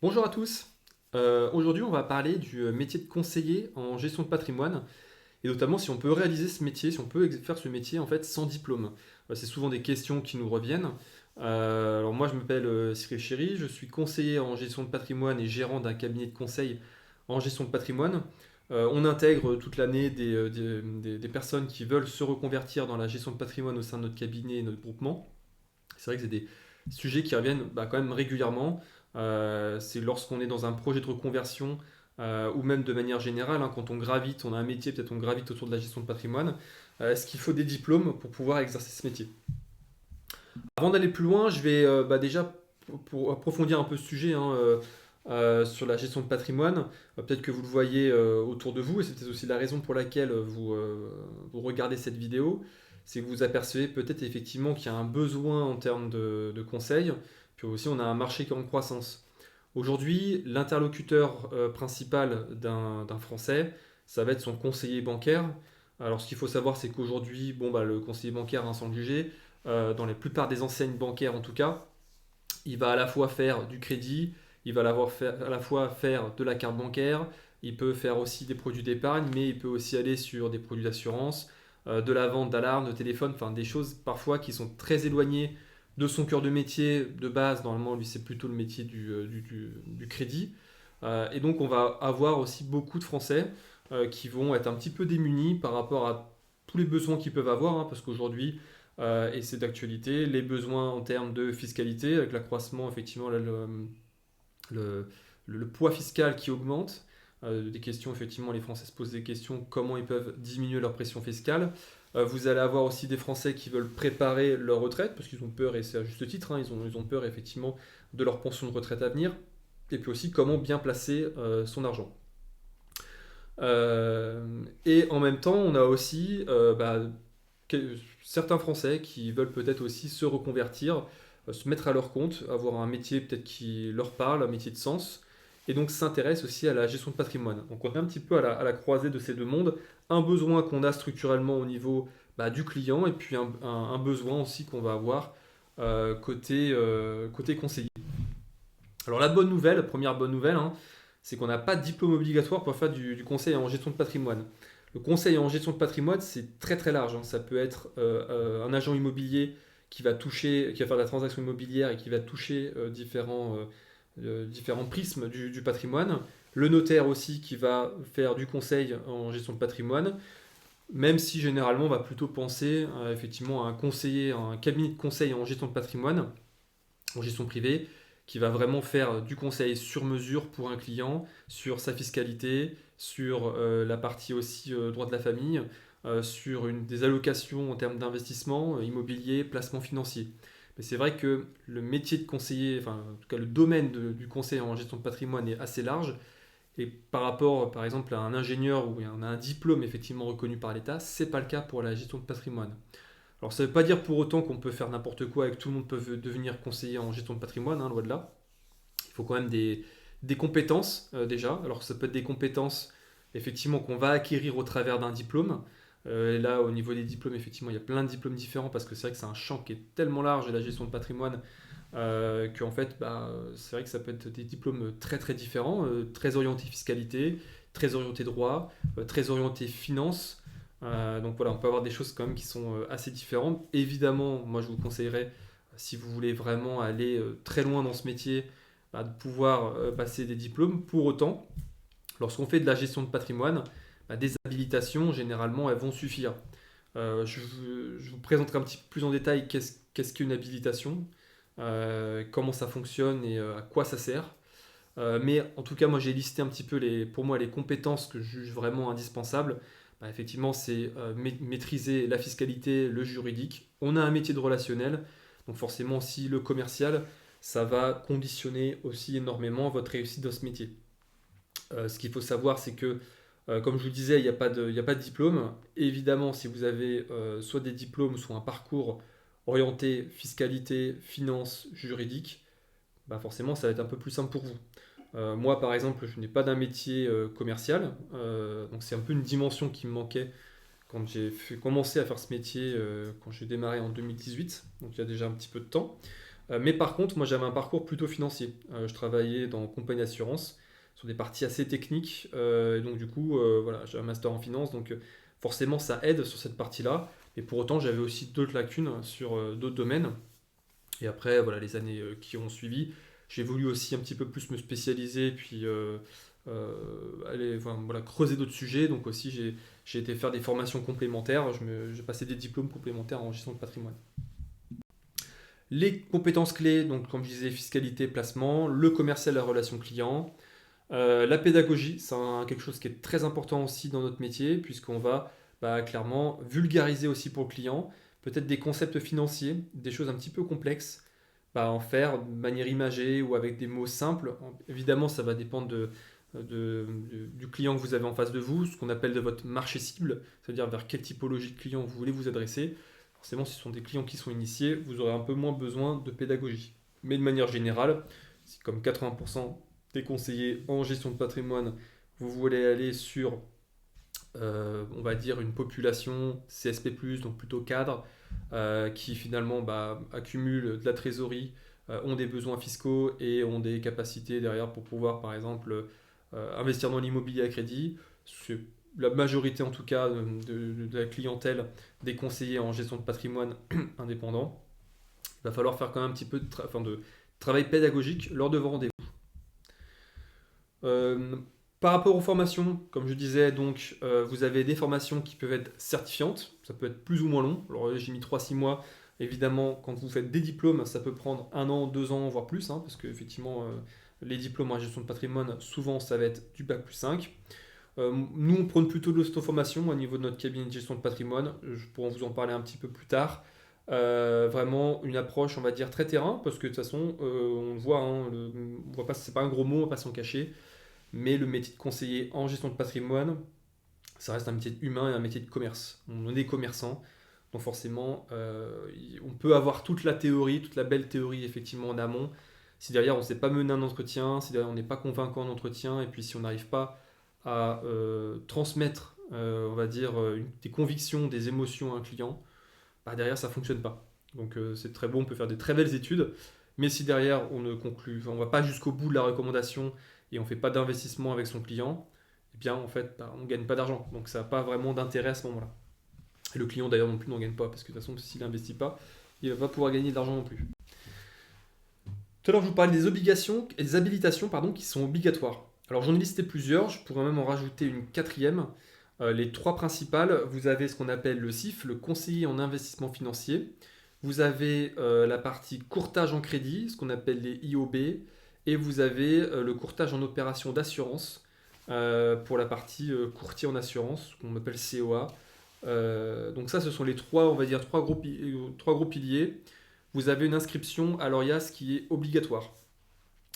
Bonjour à tous. Aujourd'hui, on va parler du métier de conseiller en gestion de patrimoine et notamment si on peut réaliser ce métier, si on peut faire ce métier en fait sans diplôme. C'est souvent des questions qui nous reviennent. Alors moi, je m'appelle Cyril Chéry, je suis conseiller en gestion de patrimoine et gérant d'un cabinet de conseil en gestion de patrimoine. On intègre toute l'année des personnes qui veulent se reconvertir dans la gestion de patrimoine au sein de notre cabinet et notre groupement. C'est vrai que c'est des sujets qui reviennent quand même régulièrement. C'est lorsqu'on est dans un projet de reconversion ou même de manière générale, hein, quand on gravite, on a un métier, peut-être on gravite autour de la gestion de patrimoine. Est-ce qu'il faut des diplômes pour pouvoir exercer ce métier? Avant d'aller plus loin, je vais déjà, pour approfondir un peu ce sujet, hein, sur la gestion de patrimoine, peut-être que vous le voyez autour de vous, et c'est peut-être aussi la raison pour laquelle vous regardez cette vidéo, c'est que vous apercevez peut-être effectivement qu'il y a un besoin en termes de conseils, puis aussi on a un marché qui est en croissance. Aujourd'hui, l'interlocuteur principal d'un Français, ça va être son conseiller bancaire. Alors ce qu'il faut savoir, c'est qu'aujourd'hui, le conseiller bancaire, hein, sans le juger, dans la plupart des enseignes bancaires en tout cas, il va à la fois faire du crédit, il va à la fois faire de la carte bancaire, il peut faire aussi des produits d'épargne, mais il peut aussi aller sur des produits d'assurance, de la vente d'alarmes, de téléphone, enfin des choses parfois qui sont très éloignées de son cœur de métier de base. Normalement, lui, c'est plutôt le métier du crédit. Et donc, on va avoir aussi beaucoup de Français qui vont être un petit peu démunis par rapport à tous les besoins qu'ils peuvent avoir, hein, parce qu'aujourd'hui, et c'est d'actualité, les besoins en termes de fiscalité, avec l'accroissement, effectivement, là, le- le poids fiscal qui augmente. Des questions, effectivement, les Français se posent des questions, comment ils peuvent diminuer leur pression fiscale. Vous allez avoir aussi des Français qui veulent préparer leur retraite, parce qu'ils ont peur, et c'est à juste titre, hein, ils ont peur, effectivement, de leur pension de retraite à venir. Et puis aussi, comment bien placer son argent. Et en même temps, on a aussi certains Français qui veulent peut-être aussi se reconvertir, se mettre à leur compte, avoir un métier peut-être qui leur parle, un métier de sens, et donc s'intéressent aussi à la gestion de patrimoine. Donc on est un petit peu à la croisée de ces deux mondes, un besoin qu'on a structurellement au niveau du client, et puis un besoin aussi qu'on va avoir côté conseiller. Alors la bonne nouvelle, première bonne nouvelle, hein, c'est qu'on n'a pas de diplôme obligatoire pour faire du conseil en gestion de patrimoine. Le conseil en gestion de patrimoine, c'est très très large, hein. Ça peut être un agent immobilier qui va faire de la transaction immobilière et qui va toucher différents prismes du patrimoine. Le notaire aussi qui va faire du conseil en gestion de patrimoine, même si généralement on va plutôt penser effectivement à un conseiller, à un cabinet de conseil en gestion de patrimoine en gestion privée, qui va vraiment faire du conseil sur mesure pour un client, sur sa fiscalité, sur la partie aussi droit de la famille, sur des allocations en termes d'investissement immobilier, placement financier. Mais c'est vrai que le métier de conseiller, enfin en tout cas le domaine du conseil en gestion de patrimoine est assez large. Et par rapport, par exemple, à un ingénieur où on a un diplôme effectivement reconnu par l'État, c'est pas le cas pour la gestion de patrimoine. Alors ça ne veut pas dire pour autant qu'on peut faire n'importe quoi et que tout le monde peut devenir conseiller en gestion de patrimoine, hein, loin de là. Il faut quand même des compétences déjà. Alors ça peut être des compétences effectivement qu'on va acquérir au travers d'un diplôme. Et là, au niveau des diplômes, effectivement, il y a plein de diplômes différents parce que c'est vrai que c'est un champ qui est tellement large de la gestion de patrimoine qu'en fait, c'est vrai que ça peut être des diplômes très très différents, très orientés fiscalité, très orientés droit, très orientés finance. Donc voilà, on peut avoir des choses quand même qui sont assez différentes. Évidemment, moi je vous conseillerais, si vous voulez vraiment aller très loin dans ce métier, de pouvoir passer des diplômes. Pour autant, lorsqu'on fait de la gestion de patrimoine, des habilitations, généralement, elles vont suffire. Je vous présenterai un petit peu plus en détail qu'est-ce qu'une habilitation, comment ça fonctionne et à quoi ça sert. Mais en tout cas, moi j'ai listé un petit peu pour moi les compétences que je juge vraiment indispensables. Effectivement, c'est maîtriser la fiscalité, le juridique. On a un métier de relationnel, donc forcément aussi le commercial, ça va conditionner aussi énormément votre réussite dans ce métier. Ce qu'il faut savoir, c'est que, comme je vous le disais, il y a pas de diplôme. Évidemment, si vous avez soit des diplômes, soit un parcours orienté fiscalité, finance, juridique, forcément, ça va être un peu plus simple pour vous. Moi, par exemple, je n'ai pas d'un métier commercial, donc c'est un peu une dimension qui me manquait quand commencé à faire ce métier, quand j'ai démarré en 2018, donc il y a déjà un petit peu de temps. Mais par contre, moi j'avais un parcours plutôt financier. Je travaillais dans compagnie d'assurance sur des parties assez techniques. Et donc du coup, voilà, j'ai un master en finance, donc forcément ça aide sur cette partie-là. Et pour autant, j'avais aussi d'autres lacunes sur d'autres domaines. Et après, voilà, les années qui ont suivi, j'ai voulu aussi un petit peu plus me spécialiser, puis aller, enfin, voilà, creuser d'autres sujets. Donc aussi, j'ai été faire des formations complémentaires. J'ai passé des diplômes complémentaires en gestion de patrimoine. Les compétences clés, donc comme je disais, fiscalité, placement, le commercial, la relation client, la pédagogie, c'est quelque chose qui est très important aussi dans notre métier, puisqu'on va clairement vulgariser aussi pour le client, peut-être des concepts financiers, des choses un petit peu complexes, en faire de manière imagée ou avec des mots simples. Évidemment, ça va dépendre du client que vous avez en face de vous, ce qu'on appelle de votre marché cible, c'est-à-dire vers quelle typologie de client vous voulez vous adresser. Forcément, si ce sont des clients qui sont initiés, vous aurez un peu moins besoin de pédagogie. Mais de manière générale, si comme 80% des conseillers en gestion de patrimoine, vous voulez aller sur, on va dire, une population CSP+, donc plutôt cadre, qui finalement accumule de la trésorerie, ont des besoins fiscaux et ont des capacités derrière pour pouvoir, par exemple, investir dans l'immobilier à crédit. C'est la majorité, en tout cas, de la clientèle des conseillers en gestion de patrimoine indépendant. Il va falloir faire quand même un petit peu de travail pédagogique lors de vos rendez-vous. Euh, Par rapport aux formations, comme je disais, donc, vous avez des formations qui peuvent être certifiantes, ça peut être plus ou moins long. Alors j'ai mis 3 6 mois. Évidemment, quand vous faites des diplômes, ça peut prendre 1 an, 2 ans, voire plus, hein, parce que effectivement, les diplômes en gestion de patrimoine, souvent, ça va être du bac+5. Nous, on prône plutôt de l'auto-formation au niveau de notre cabinet de gestion de patrimoine. Je pourrais vous en parler un petit peu plus tard. Vraiment une approche, on va dire, très terrain, parce que de toute façon, on le voit, hein, on voit pas, c'est pas un gros mot, on va pas s'en cacher. Mais le métier de conseiller en gestion de patrimoine, ça reste un métier humain et un métier de commerce. On est commerçant, donc forcément, on peut avoir toute la théorie, toute la belle théorie effectivement en amont. Si derrière on ne sait pas mener un entretien, si derrière on n'est pas convaincant en entretien, et puis si on n'arrive pas à transmettre, on va dire, des convictions, des émotions à un client, derrière ça ne fonctionne pas. Donc c'est très bon, on peut faire des très belles études, mais si derrière on ne conclut, enfin, on va pas jusqu'au bout de la recommandation et on ne fait pas d'investissement avec son client, eh bien en fait on ne gagne pas d'argent. Donc ça n'a pas vraiment d'intérêt à ce moment-là. Et le client d'ailleurs non plus n'en gagne pas, parce que de toute façon s'il n'investit pas, il ne va pas pouvoir gagner de l'argent non plus. Tout à l'heure je vous parlais des obligations et des habilitations qui sont obligatoires. Alors j'en ai listé plusieurs, je pourrais même en rajouter une quatrième. Les trois principales, vous avez ce qu'on appelle le CIF, le conseiller en investissement financier. Vous avez la partie courtage en crédit, ce qu'on appelle les IOB. Et vous avez le courtage en opération d'assurance pour la partie courtier en assurance, qu'on appelle COA. Donc ça, ce sont les trois, on va dire, trois gros piliers. Vous avez une inscription à l'ORIAS qui est obligatoire.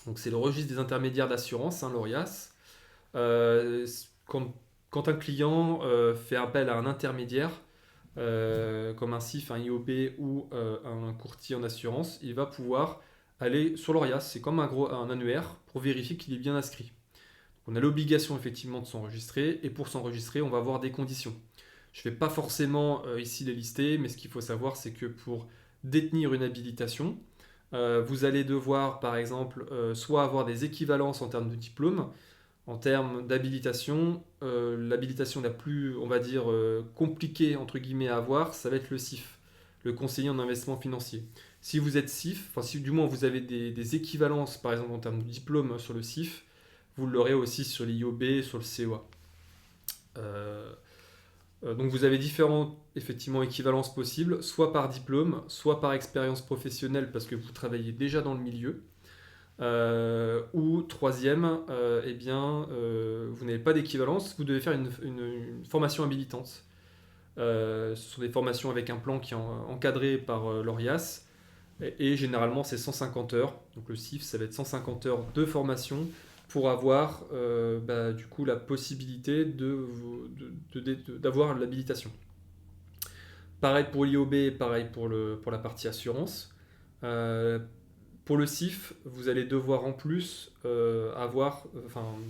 Donc c'est le registre des intermédiaires d'assurance, hein, l'ORIAS. Euh, quand, quand un client fait appel à un intermédiaire, comme un CIF, un IOB ou un courtier en assurance, il va pouvoir aller sur l'ORIAS. C'est comme un annuaire pour vérifier qu'il est bien inscrit. On a l'obligation effectivement de s'enregistrer et pour s'enregistrer, on va avoir des conditions. Je ne vais pas forcément ici les lister, mais ce qu'il faut savoir, c'est que pour détenir une habilitation, vous allez devoir par exemple soit avoir des équivalences en termes de diplôme. En termes d'habilitation, l'habilitation la plus, on va dire, compliquée entre guillemets à avoir, ça va être le CIF, le conseiller en investissement financier. Si vous êtes CIF, enfin si du moins vous avez des équivalences, par exemple en termes de diplôme sur le CIF, vous l'aurez aussi sur l'IOB, sur le COA. Donc vous avez différentes effectivement équivalences possibles, soit par diplôme, soit par expérience professionnelle parce que vous travaillez déjà dans le milieu. Ou troisième, vous n'avez pas d'équivalence, vous devez faire une formation habilitante. Ce sont des formations avec un plan qui est encadré par l'ORIAS et généralement c'est 150 heures. Donc le CIF, ça va être 150 heures de formation pour avoir du coup la possibilité d'avoir l'habilitation. Pareil pour l'IOB, pareil pour la partie assurance. Euh, pour le CIF, vous allez devoir en plus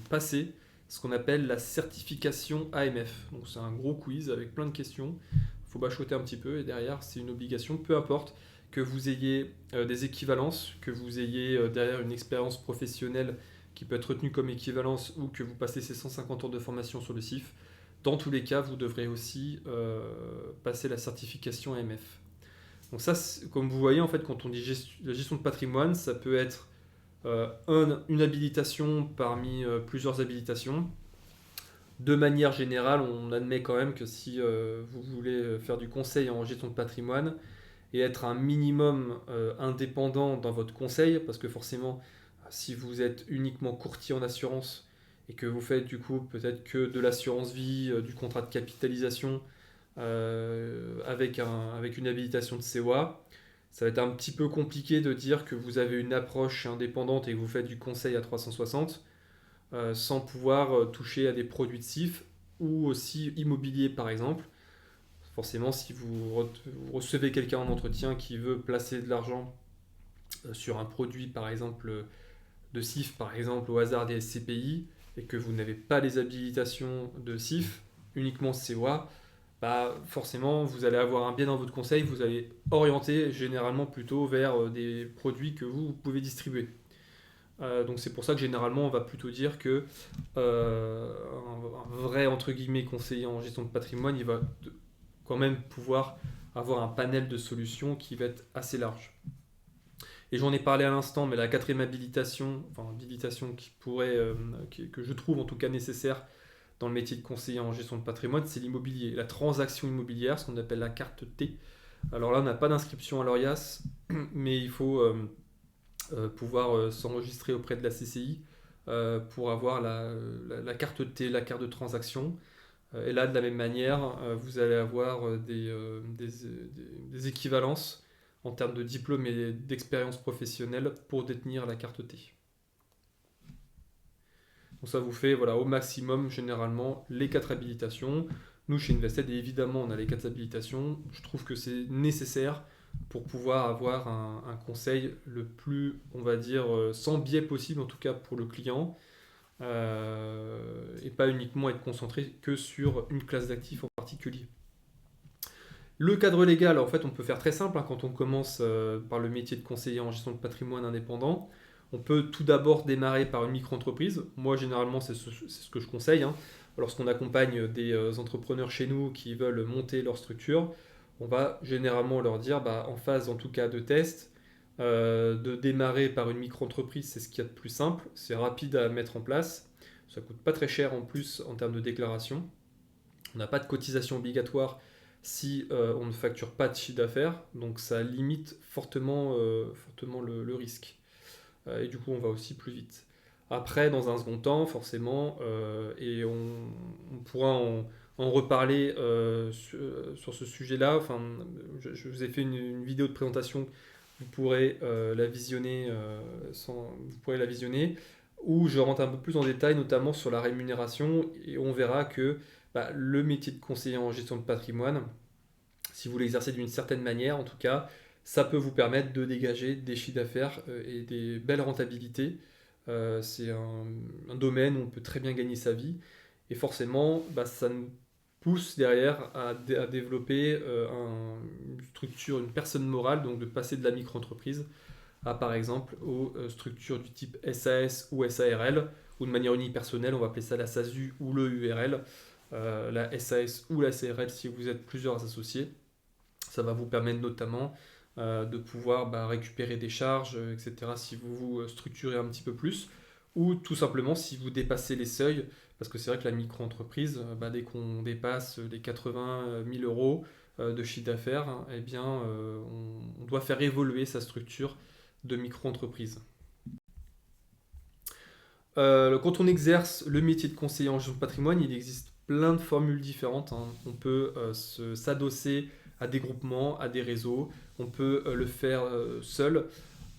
passer ce qu'on appelle la certification AMF. Donc c'est un gros quiz avec plein de questions. Il faut bachoter un petit peu et derrière c'est une obligation, peu importe que vous ayez des équivalences, que vous ayez derrière une expérience professionnelle qui peut être retenue comme équivalence ou que vous passez ces 150 heures de formation sur le CIF, dans tous les cas, vous devrez aussi passer la certification AMF. Donc ça, comme vous voyez, en fait, quand on dit la gestion de patrimoine, ça peut être une habilitation parmi plusieurs habilitations. De manière générale, on admet quand même que si vous voulez faire du conseil en gestion de patrimoine et être un minimum indépendant dans votre conseil, parce que forcément, si vous êtes uniquement courtier en assurance et que vous faites du coup peut-être que de l'assurance vie, du contrat de capitalisation avec une habilitation de COA, ça va être un petit peu compliqué de dire que vous avez une approche indépendante et que vous faites du conseil à 360 sans pouvoir toucher à des produits de CIF ou aussi immobilier par exemple. Forcément, si vous recevez quelqu'un en entretien qui veut placer de l'argent sur un produit par exemple de CIF, par exemple au hasard des SCPI, et que vous n'avez pas les habilitations de CIF, uniquement COA, bah forcément vous allez avoir un biais dans votre conseil, vous allez orienter généralement plutôt vers des produits que vous pouvez distribuer. Donc c'est pour ça que généralement on va plutôt dire que un vrai entre guillemets conseiller en gestion de patrimoine, il va quand même pouvoir avoir un panel de solutions qui va être assez large. Et j'en ai parlé à l'instant, mais la quatrième habilitation, enfin habilitation qui pourrait, que je trouve en tout cas nécessaire dans le métier de conseiller en gestion de patrimoine, c'est l'immobilier, la transaction immobilière, ce qu'on appelle la carte T. Alors là, on n'a pas d'inscription à l'ORIAS, mais il faut pouvoir s'enregistrer auprès de la CCI pour avoir la carte T, la carte de transaction. Et là, de la même manière, vous allez avoir des équivalences en termes de diplôme et d'expérience professionnelle pour détenir la carte T. Donc ça vous fait voilà, au maximum généralement les 4 habilitations. Nous chez Invested, évidemment on a les 4 habilitations. Je trouve que c'est nécessaire pour pouvoir avoir un conseil le plus, on va dire, sans biais possible, en tout cas pour le client, et pas uniquement être concentré que sur une classe d'actifs en particulier. Le cadre légal, en fait, on peut faire très simple quand on commence par le métier de conseiller en gestion de patrimoine indépendant. On peut tout d'abord démarrer par une micro-entreprise. Moi, généralement, c'est ce que je conseille. Lorsqu'on accompagne des entrepreneurs chez nous qui veulent monter leur structure, on va généralement leur dire, en phase en tout cas de test, de démarrer par une micro-entreprise, c'est ce qu'il y a de plus simple. C'est rapide à mettre en place. Ça ne coûte pas très cher en plus en termes de déclaration. On n'a pas de cotisation obligatoire si on ne facture pas de chiffre d'affaires, donc ça limite fortement le risque. Et du coup, on va aussi plus vite. Après, dans un second temps, forcément, et on pourra en reparler sur ce sujet-là. Enfin, je vous ai fait une vidéo de présentation, vous pourrez la visionner, vous pourrez la visionner, où je rentre un peu plus en détail, notamment sur la rémunération, et on verra que le métier de conseiller en gestion de patrimoine, si vous l'exercez d'une certaine manière, en tout cas, ça peut vous permettre de dégager des chiffres d'affaires et des belles rentabilités. C'est un domaine où on peut très bien gagner sa vie. Et forcément, ça nous pousse derrière à développer une structure, une personne morale, donc de passer de la micro-entreprise à, par exemple, aux structures du type SAS ou SARL, ou de manière unipersonnelle, on va appeler ça la SASU ou le URL, la SAS ou la SARL si vous êtes plusieurs associés. Ça va vous permettre notamment de pouvoir récupérer des charges, etc. si vous vous structurez un petit peu plus, ou tout simplement si vous dépassez les seuils, parce que c'est vrai que la micro-entreprise, dès qu'on dépasse les 80 000 euros de chiffre d'affaires, eh bien, on doit faire évoluer sa structure de micro-entreprise. Quand on exerce le métier de conseiller en gestion de patrimoine, il existe plein de formules différentes. On peut s'adosser à des groupements, à des réseaux. On peut le faire seul.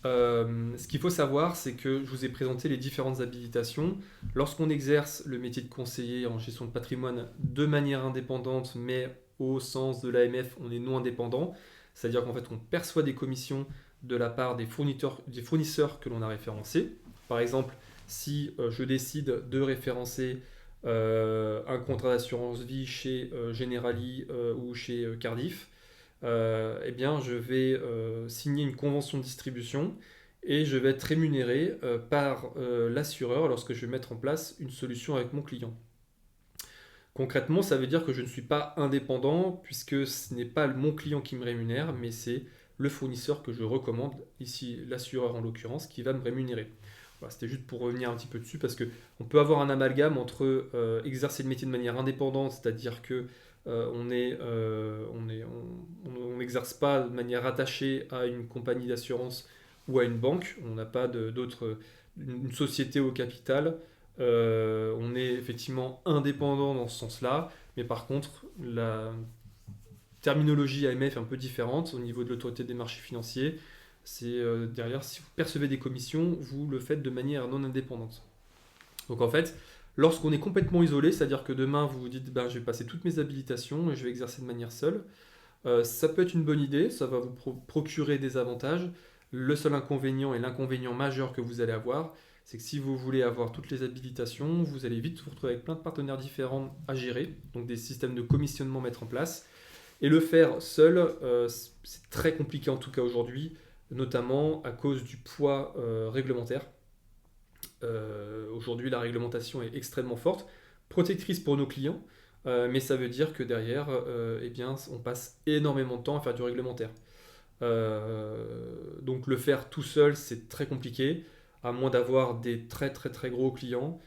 Ce qu'il faut savoir, c'est que je vous ai présenté les différentes habilitations. Lorsqu'on exerce le métier de conseiller en gestion de patrimoine de manière indépendante, mais au sens de l'AMF, on est non indépendant. C'est-à-dire qu'en fait, on perçoit des commissions de la part des fournisseurs que l'on a référencés. Par exemple, si je décide de référencer un contrat d'assurance vie chez Generali ou chez Cardif, eh bien, je vais signer une convention de distribution et je vais être rémunéré par l'assureur lorsque je vais mettre en place une solution avec mon client. Concrètement, ça veut dire que je ne suis pas indépendant puisque ce n'est pas mon client qui me rémunère, mais c'est le fournisseur que je recommande, ici l'assureur en l'occurrence, qui va me rémunérer. Voilà, c'était juste pour revenir un petit peu dessus parce que on peut avoir un amalgame entre exercer le métier de manière indépendante, c'est-à-dire que on n'exerce pas de manière rattachée à une compagnie d'assurance ou à une banque, on n'a pas une société au capital. On est effectivement indépendant dans ce sens-là, mais par contre, la terminologie AMF est un peu différente au niveau de l'autorité des marchés financiers. C'est derrière, si vous percevez des commissions, vous le faites de manière non indépendante. Donc en fait, lorsqu'on est complètement isolé, c'est-à-dire que demain vous vous dites ben, je vais passer toutes mes habilitations et je vais exercer de manière seule, ça peut être une bonne idée, ça va vous procurer des avantages. Le seul inconvénient et l'inconvénient majeur que vous allez avoir, c'est que si vous voulez avoir toutes les habilitations, vous allez vite vous retrouver avec plein de partenaires différents à gérer, donc des systèmes de commissionnement mettre en place. Et le faire seul, c'est très compliqué en tout cas aujourd'hui, notamment à cause du poids réglementaire. Aujourd'hui, la réglementation est extrêmement forte, protectrice pour nos clients, mais ça veut dire que derrière, eh bien, on passe énormément de temps à faire du réglementaire. Donc le faire tout seul, c'est très compliqué, à moins d'avoir des très très très gros clients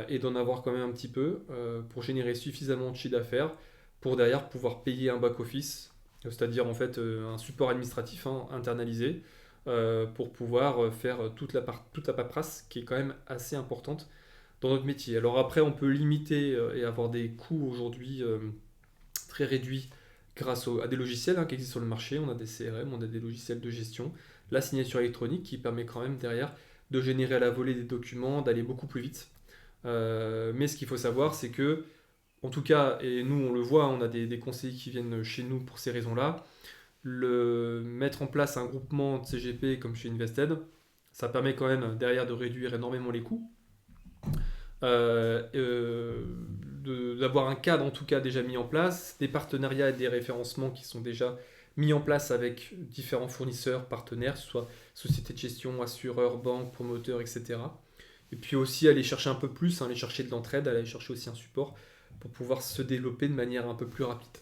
et d'en avoir quand même un petit peu pour générer suffisamment de chiffre d'affaires pour derrière pouvoir payer un back-office, c'est-à-dire en fait un support administratif hein, internalisé pour pouvoir faire toute la paperasse qui est quand même assez importante dans notre métier. Alors après, on peut limiter et avoir des coûts aujourd'hui très réduits grâce à des logiciels hein, qui existent sur le marché. On a des CRM, on a des logiciels de gestion, la signature électronique qui permet quand même derrière de générer à la volée des documents, d'aller beaucoup plus vite. Mais ce qu'il faut savoir, c'est que, en tout cas, et nous on le voit, on a des conseillers qui viennent chez nous pour ces raisons-là, mettre en place un groupement de CGP comme chez Invested, ça permet quand même derrière de réduire énormément les coûts, d'avoir un cadre en tout cas déjà mis en place, des partenariats et des référencements qui sont déjà mis en place avec différents fournisseurs, partenaires, soit sociétés de gestion, assureurs, banques, promoteurs, etc. Et puis aussi aller chercher un peu plus, hein, aller chercher de l'entraide, aller chercher aussi un support pour pouvoir se développer de manière un peu plus rapide.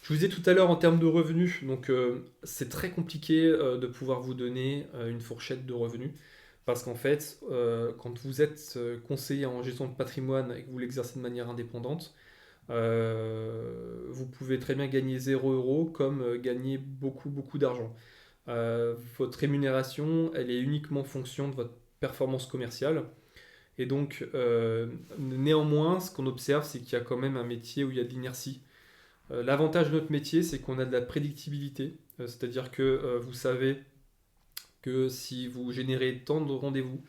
Je vous disais tout à l'heure en termes de revenus, donc c'est très compliqué de pouvoir vous donner une fourchette de revenus parce qu'en fait, quand vous êtes conseiller en gestion de patrimoine et que vous l'exercez de manière indépendante, vous pouvez très bien gagner 0 € comme gagner beaucoup beaucoup d'argent. Votre rémunération, elle est uniquement en fonction de votre performance commerciale. Et donc, néanmoins, ce qu'on observe, c'est qu'il y a quand même un métier où il y a de l'inertie. L'avantage de notre métier, c'est qu'on a de la prédictibilité, c'est-à-dire que vous savez que si vous générez tant de rendez-vous,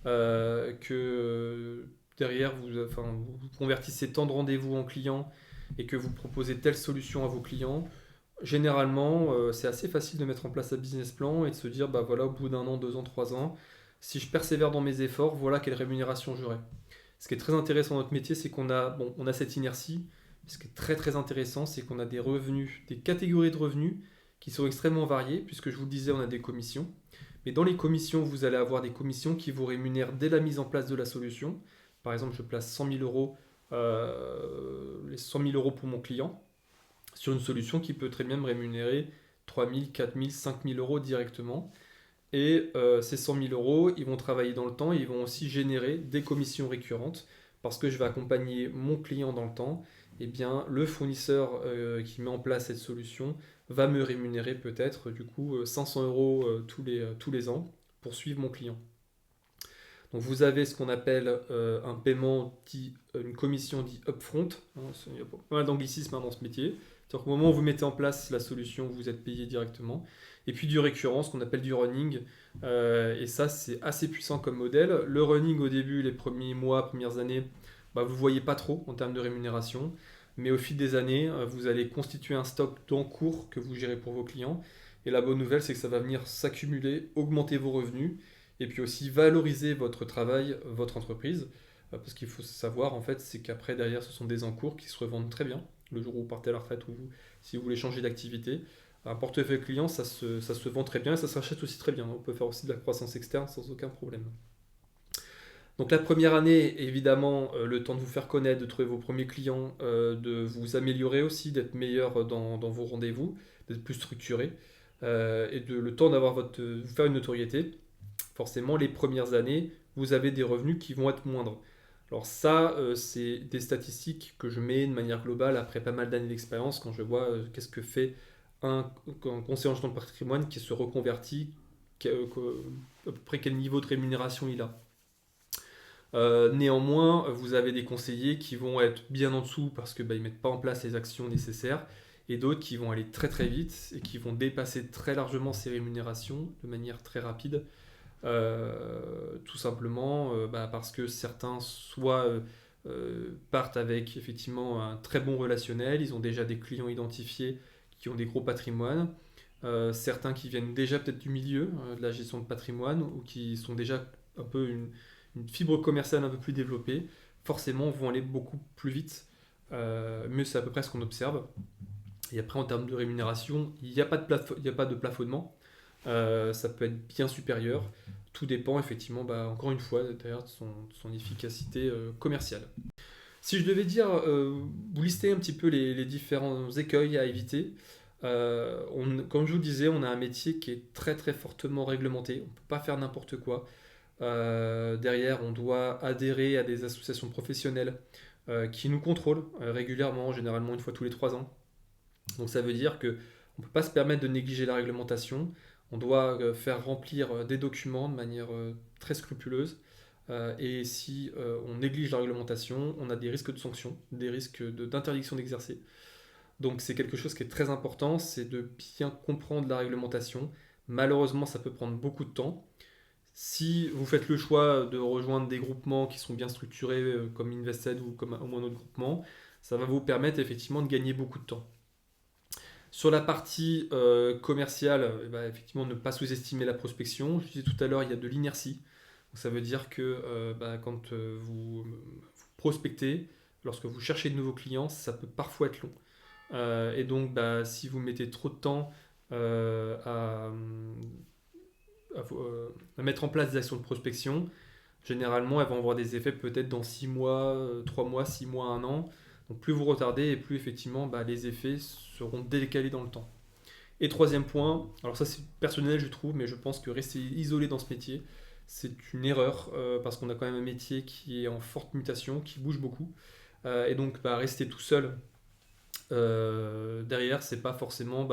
que derrière vous convertissez tant de rendez-vous en clients et que vous proposez telle solution à vos clients, généralement c'est assez facile de mettre en place un business plan et de se dire bah voilà au bout d'un an, 2 ans, 3 ans, si je persévère dans mes efforts, voilà quelle rémunération j'aurai. Ce qui est très intéressant dans notre métier, c'est on a cette inertie. Ce qui est très très intéressant, c'est qu'on a des revenus, des catégories de revenus qui sont extrêmement variées, puisque je vous le disais, on a des commissions. Mais dans les commissions, vous allez avoir des commissions qui vous rémunèrent dès la mise en place de la solution. Par exemple, je place 100 000 euros, les 100 000 euros pour mon client sur une solution qui peut très bien me rémunérer 3 000, 4 000, 5 000 euros directement. Et ces 100 000 euros, ils vont travailler dans le temps et ils vont aussi générer des commissions récurrentes parce que je vais accompagner mon client dans le temps. Eh bien, le fournisseur qui met en place cette solution va me rémunérer peut-être du coup 500 euros tous les ans pour suivre mon client. Donc vous avez ce qu'on appelle un paiement dit, une commission dit upfront. Hein, il y a pas mal d'anglicisme dans ce métier. C'est-à-dire qu'au moment où vous mettez en place la solution, vous êtes payé directement. Et puis du récurrent, ce qu'on appelle du running. Et ça, c'est assez puissant comme modèle. Le running au début, les premiers mois, premières années, bah, vous ne voyez pas trop en termes de rémunération. Mais au fil des années, vous allez constituer un stock d'encours que vous gérez pour vos clients. Et la bonne nouvelle, c'est que ça va venir s'accumuler, augmenter vos revenus et puis aussi valoriser votre travail, votre entreprise. Parce qu'il faut savoir, en fait, c'est qu'après, derrière, ce sont des encours qui se revendent très bien. Le jour où vous partez à la retraite ou vous si vous voulez changer d'activité. Un portefeuille client, ça se vend très bien et ça s'achète aussi très bien. On peut faire aussi de la croissance externe sans aucun problème. Donc la première année, évidemment, le temps de vous faire connaître, de trouver vos premiers clients, de vous améliorer aussi, d'être meilleur dans vos rendez-vous, d'être plus structuré, et le temps d'avoir vous faire une notoriété. Forcément, les premières années, vous avez des revenus qui vont être moindres. Alors ça, c'est des statistiques que je mets de manière globale après pas mal d'années d'expérience quand je vois qu'est-ce que fait un conseiller en gestion de patrimoine qui se reconvertit, à peu près quel niveau de rémunération il a. Néanmoins, vous avez des conseillers qui vont être bien en dessous parce que ils mettent pas en place les actions nécessaires, et d'autres qui vont aller très très vite et qui vont dépasser très largement ces rémunérations de manière très rapide. Tout simplement parce que certains soit partent avec effectivement un très bon relationnel, ils ont déjà des clients identifiés qui ont des gros patrimoines, certains qui viennent déjà peut-être du milieu de la gestion de patrimoine ou qui sont déjà un peu une fibre commerciale un peu plus développée, forcément vont aller beaucoup plus vite. Mais c'est à peu près ce qu'on observe. Et après, en termes de rémunération, il n'y a pas de plafonnement. Ça peut être bien supérieur. Tout dépend effectivement, encore une fois, d'ailleurs, de son efficacité commerciale. Si je devais dire, vous lister un petit peu les différents écueils à éviter, comme je vous le disais, on a un métier qui est très très fortement réglementé. On ne peut pas faire n'importe quoi. Derrière, on doit adhérer à des associations professionnelles qui nous contrôlent régulièrement, généralement une fois tous les 3 ans. Donc ça veut dire qu'on ne peut pas se permettre de négliger la réglementation. On doit faire remplir des documents de manière très scrupuleuse. Et si on néglige la réglementation, on a des risques de sanctions, des risques d'interdiction d'exercer. Donc c'est quelque chose qui est très important, c'est de bien comprendre la réglementation. Malheureusement, ça peut prendre beaucoup de temps. Si vous faites le choix de rejoindre des groupements qui sont bien structurés comme Invested ou comme un autre groupement, ça va vous permettre effectivement de gagner beaucoup de temps. Sur la partie commerciale, effectivement, ne pas sous-estimer la prospection. Je disais tout à l'heure, il y a de l'inertie. Donc, ça veut dire que quand vous prospectez, lorsque vous cherchez de nouveaux clients, ça peut parfois être long. Et donc, si vous mettez trop de temps à mettre en place des actions de prospection, généralement, elles vont avoir des effets peut-être dans 6 mois, 3 mois, 6 mois, 1 an. Donc plus vous retardez et plus effectivement les effets seront décalés dans le temps. Et troisième point, alors ça c'est personnel je trouve, mais je pense que rester isolé dans ce métier, c'est une erreur parce qu'on a quand même un métier qui est en forte mutation, qui bouge beaucoup. Et donc rester tout seul derrière, c'est pas forcément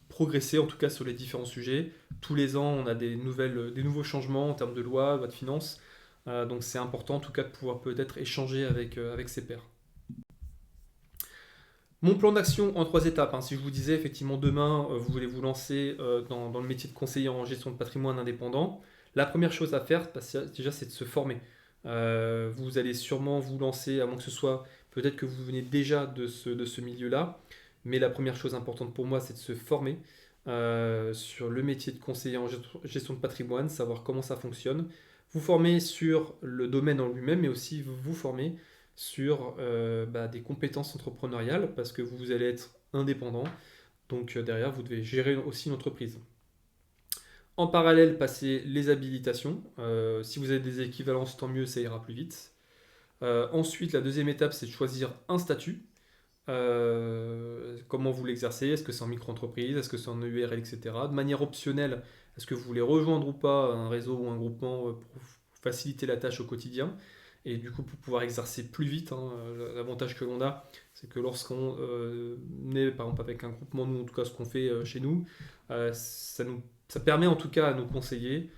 progresser en tout cas sur les différents sujets. Tous les ans, on a des nouveaux changements en termes de loi de finances. Donc c'est important en tout cas de pouvoir peut-être échanger avec ses pairs. Mon plan d'action en 3 étapes. Si je vous disais effectivement demain, vous voulez vous lancer dans le métier de conseiller en gestion de patrimoine indépendant, la première chose à faire, déjà, c'est de se former. Vous allez sûrement vous lancer, à moins que ce soit, peut-être que vous venez déjà de ce milieu-là, mais la première chose importante pour moi, c'est de se former sur le métier de conseiller en gestion de patrimoine, savoir comment ça fonctionne, vous former sur le domaine en lui-même, mais aussi vous former sur des compétences entrepreneuriales parce que vous allez être indépendant. Donc derrière, vous devez gérer aussi une entreprise. En parallèle, passer les habilitations. Si vous avez des équivalences, tant mieux, ça ira plus vite. Ensuite, la deuxième étape, c'est de choisir un statut. Comment vous l'exercez? Est-ce que c'est en micro-entreprise? Est-ce que c'est en URL, etc. De manière optionnelle, est-ce que vous voulez rejoindre ou pas un réseau ou un groupement pour faciliter la tâche au quotidien? Et du coup, pour pouvoir exercer plus vite, l'avantage que l'on a, c'est que lorsqu'on est par exemple avec un groupement, nous en tout cas ce qu'on fait chez nous, ça permet en tout cas à nos conseillers,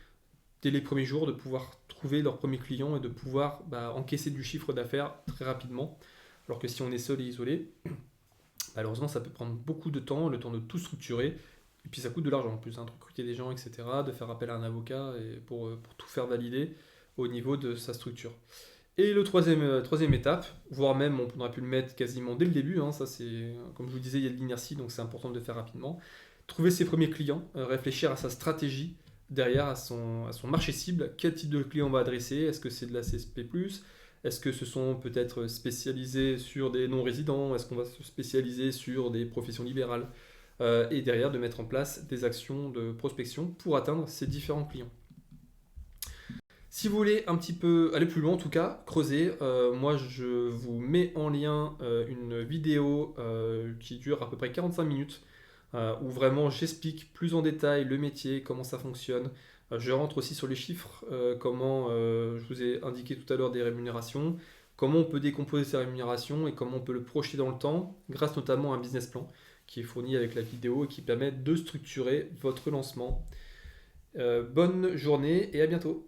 dès les premiers jours, de pouvoir trouver leurs premiers clients et de pouvoir encaisser du chiffre d'affaires très rapidement. Alors que si on est seul et isolé, malheureusement ça peut prendre beaucoup de temps, le temps de tout structurer, et puis ça coûte de l'argent en plus, de recruter des gens, etc., de faire appel à un avocat pour tout faire valider au niveau de sa structure. Et le troisième étape, voire même on aurait pu le mettre quasiment dès le début, ça c'est, comme je vous disais, il y a de l'inertie, donc c'est important de le faire rapidement. Trouver ses premiers clients, réfléchir à sa stratégie derrière, à son marché cible, quel type de client on va adresser, est-ce que c'est de la CSP+, Est-ce que ce sont peut-être spécialisés sur des non-résidents? Est-ce qu'on va se spécialiser sur des professions libérales? Et derrière, de mettre en place des actions de prospection pour atteindre ces différents clients. Si vous voulez un petit peu aller plus loin, en tout cas, creuser, moi je vous mets en lien une vidéo qui dure à peu près 45 minutes, où vraiment j'explique plus en détail le métier, comment ça fonctionne. Je rentre aussi sur les chiffres, comment je vous ai indiqué tout à l'heure des rémunérations, comment on peut décomposer ces rémunérations et comment on peut le projeter dans le temps, grâce notamment à un business plan qui est fourni avec la vidéo et qui permet de structurer votre lancement. Bonne journée et à bientôt.